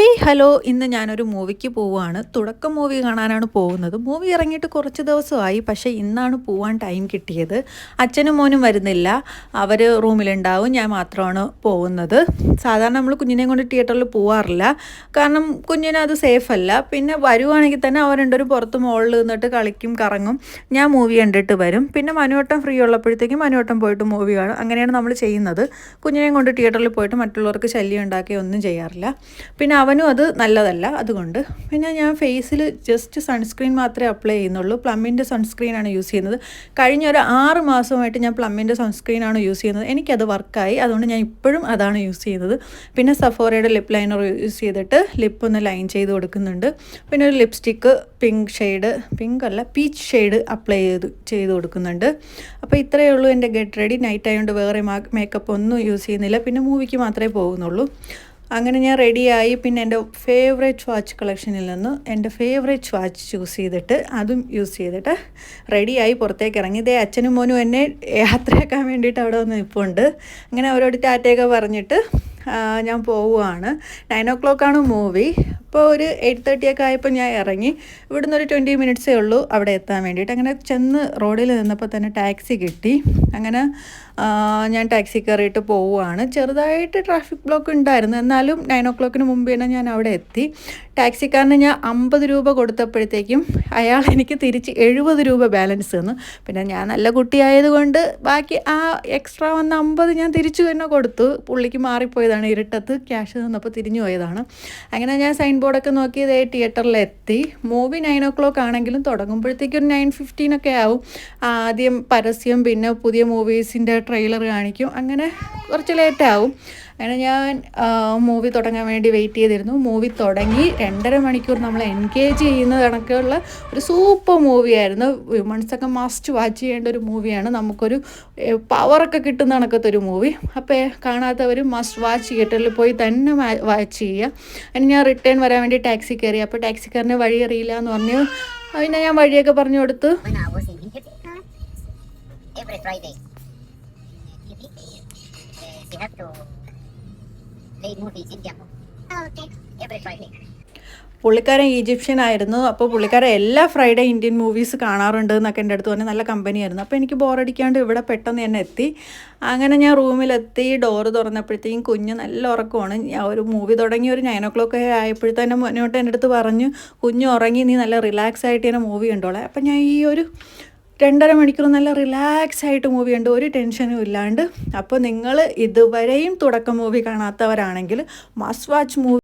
Hey hello, ഇന്ന് ഞാനൊരു മൂവിക്ക് പോവുകയാണ്. തുടക്കം മൂവി കാണാനാണ് പോകുന്നത്. മൂവി ഇറങ്ങിയിട്ട് കുറച്ച് ദിവസമായി, പക്ഷേ ഇന്നാണ് പോവാൻ ടൈം കിട്ടിയത്. അച്ഛനും മോനും വരുന്നില്ല, അവർ റൂമിലുണ്ടാവും, ഞാൻ മാത്രമാണ് പോകുന്നത്. സാധാരണ നമ്മൾ കുഞ്ഞിനെ കൊണ്ട് തിയേറ്ററിൽ പോവാറില്ല, കാരണം കുഞ്ഞിന് അത് സേഫ് അല്ല. പിന്നെ വരുവാണെങ്കിൽ തന്നെ അവർ രണ്ടുപേരും പുറത്ത് മുകളിൽ നിന്നിട്ട് കളിക്കും, കറങ്ങും. ഞാൻ മൂവി കണ്ടിട്ട് വരും. പിന്നെ മനുവട്ടം ഫ്രീ ഉള്ളപ്പോഴത്തേക്കും മനുവട്ടം പോയിട്ട് മൂവി കാണും. അങ്ങനെയാണ് നമ്മൾ ചെയ്യുന്നത്. കുഞ്ഞിനെയും കൊണ്ട് തിയേറ്ററിൽ പോയിട്ട് മറ്റുള്ളവർക്ക് ശല്യം ഉണ്ടാക്കുകയോ ഒന്നും ചെയ്യാറില്ല. പിന്നെ അവനും അത് നല്ലതല്ല, അതുകൊണ്ട് പിന്നെ ഞാൻ ഫേസിൽ ജസ്റ്റ് സൺസ്ക്രീൻ മാത്രമേ അപ്ലൈ ചെയ്യുന്നുള്ളൂ. പ്ലമ്മിൻ്റെ സൺസ്ക്രീനാണ് യൂസ് ചെയ്യുന്നത്. കഴിഞ്ഞ ഒരു 6 മാസമായിട്ട് ഞാൻ പ്ലമ്മിൻ്റെ സൺസ്ക്രീനാണ് യൂസ് ചെയ്യുന്നത്. എനിക്കത് വർക്കായി, അതുകൊണ്ട് ഞാൻ ഇപ്പോഴും അതാണ് യൂസ് ചെയ്യുന്നത്. പിന്നെ സഫോറയുടെ ലിപ്പ് ലൈനർ യൂസ് ചെയ്തിട്ട് ലിപ്പ് ഒന്ന് ലൈൻ ചെയ്ത് കൊടുക്കുന്നുണ്ട്. പിന്നെ ഒരു ലിപ്സ്റ്റിക്ക് പിങ്ക് അല്ല പീച്ച് ഷെയ്ഡ് അപ്ലൈ ചെയ്ത് കൊടുക്കുന്നുണ്ട്. അപ്പോൾ ഇത്രയേ ഉള്ളൂ എൻ്റെ ഗെറ്റ് റെഡി. നൈറ്റ് ആയതുകൊണ്ട് വേറെ മേക്കപ്പ് ഒന്നും യൂസ് ചെയ്യുന്നില്ല. പിന്നെ മൂവിക്ക് മാത്രമേ പോകുന്നുള്ളൂ. അങ്ങനെ ഞാൻ റെഡിയായി. പിന്നെ എൻ്റെ ഫേവറേറ്റ് വാച്ച് കളക്ഷനിൽ നിന്ന് എൻ്റെ ഫേവറേറ്റ് വാച്ച് ചൂസ് ചെയ്തിട്ട് അതും യൂസ് ചെയ്തിട്ട് റെഡിയായി പുറത്തേക്ക് ഇറങ്ങി. ഇതേ അച്ഛനും മോനും എന്നെ യാത്രയാക്കാൻ വേണ്ടിയിട്ട് അവിടെ വന്ന് നിൽപ്പുണ്ട്. അങ്ങനെ അവരോട് ടാറ്റയൊക്കെ പറഞ്ഞിട്ട് ഞാൻ പോവുകയാണ്. 9 o'clock മൂവി. അപ്പോൾ ഒരു 8:30 ആയപ്പോൾ ഞാൻ ഇറങ്ങി. ഇവിടുന്ന് ഒരു 20 മിനിറ്റ്സേ ഉള്ളൂ അവിടെ എത്താൻ വേണ്ടിയിട്ട്. അങ്ങനെ ചെന്ന് റോഡിൽ നിന്നപ്പോൾ തന്നെ ടാക്സി കിട്ടി. അങ്ങനെ ഞാൻ ടാക്സി കയറിയിട്ട് പോവുകയാണ്. ചെറുതായിട്ട് ട്രാഫിക് ബ്ലോക്ക് ഉണ്ടായിരുന്നു, എന്നാലും 9 o'clock മുമ്പ് തന്നെ ഞാൻ അവിടെ എത്തി. ടാക്സിക്കാരന് ഞാൻ 50 രൂപ കൊടുത്തപ്പോഴത്തേക്കും അയാൾ എനിക്ക് തിരിച്ച് 70 രൂപ ബാലൻസ് തന്നു. പിന്നെ ഞാൻ നല്ല കുട്ടിയായതുകൊണ്ട് ബാക്കി ആ എക്സ്ട്രാ വന്ന 50 ഞാൻ തിരിച്ചു തന്നെ കൊടുത്തു. പുള്ളിക്ക് മാറിപ്പോയതാണ്, ഇരുട്ടത്ത് ക്യാഷ് തന്നപ്പോൾ തിരിഞ്ഞു പോയതാണ്. അങ്ങനെ ഞാൻ സൈൻ ബോർഡൊക്കെ നോക്കി ഇതേ തിയേറ്ററിലെത്തി. മൂവി 9 o'clock ആണെങ്കിലും തുടങ്ങുമ്പോഴത്തേക്കും ഒരു 9:15 ആവും. ആദ്യം പരസ്യം, പിന്നെ പുതിയ മൂവീസിൻ്റെ ട്രെയിലർ കാണിക്കും. അങ്ങനെ കുറച്ച് ലേറ്റാവും. അങ്ങനെ ഞാൻ മൂവി തുടങ്ങാൻ വേണ്ടി വെയിറ്റ് ചെയ്തിരുന്നു. മൂവി തുടങ്ങി 2.5 മണിക്കൂർ നമ്മൾ എൻഗേജ് ചെയ്യുന്ന കണക്കുള്ള ഒരു സൂപ്പർ മൂവിയായിരുന്നു. വിമൺസൊക്കെ മസ്റ്റ് വാച്ച് ചെയ്യേണ്ട ഒരു മൂവിയാണ്. നമുക്കൊരു പവറൊക്കെ കിട്ടുന്ന കണക്കത്തെ ഒരു മൂവി. അപ്പോൾ കാണാത്തവർ മസ്റ്റ് വാച്ച് തിയേറ്ററിൽ പോയി തന്നെ വാച്ച് ചെയ്യുക. അതിന് ഞാൻ റിട്ടേൺ വരാൻ വേണ്ടി ടാക്സി കയറി. അപ്പോൾ ടാക്സിക്കാരന് വഴി അറിയില്ല എന്ന് പറഞ്ഞു. പിന്നെ ഞാൻ വഴിയൊക്കെ പറഞ്ഞു കൊടുത്തു. പുള്ളിക്കാരൻ ഈജിപ്ഷ്യൻ ആയിരുന്നു. അപ്പോൾ പുള്ളിക്കാരൻ എല്ലാ ഫ്രൈഡേ ഇന്ത്യൻ മൂവീസ് കാണാറുണ്ട് എന്നൊക്കെ എൻ്റെ അടുത്ത് പറഞ്ഞ് നല്ല കമ്പനിയായിരുന്നു. അപ്പോൾ എനിക്ക് ബോറടിക്കാണ്ട് ഇവിടെ പെട്ടെന്ന് തന്നെ എത്തി. അങ്ങനെ ഞാൻ റൂമിലെത്തി. ഡോറ് തുറന്നപ്പോഴത്തേക്കും കുഞ്ഞ് നല്ല ഉറക്കമാണ്. ഞാൻ ഒരു മൂവി തുടങ്ങി ഒരു 9 o'clock ആയപ്പോഴത്തേനും മുന്നോട്ട് എൻ്റെ അടുത്ത് പറഞ്ഞു, കുഞ്ഞ് ഉറങ്ങി, നീ നല്ല റിലാക്സ് ആയിട്ട് തന്നെ മൂവി കണ്ടോളാം. അപ്പം ഞാൻ ഈ ഒരു 2.5 മണിക്കൂർ നല്ല റിലാക്സ് ആയിട്ട് മൂവി ഉണ്ട്, ഒരു ടെൻഷനും ഇല്ലാണ്ട്. അപ്പോൾ നിങ്ങൾ ഇതുവരെയും തുടക്കം മൂവി കാണാത്തവരാണെങ്കിൽ മസ്റ്റ് വാച്ച് മൂവി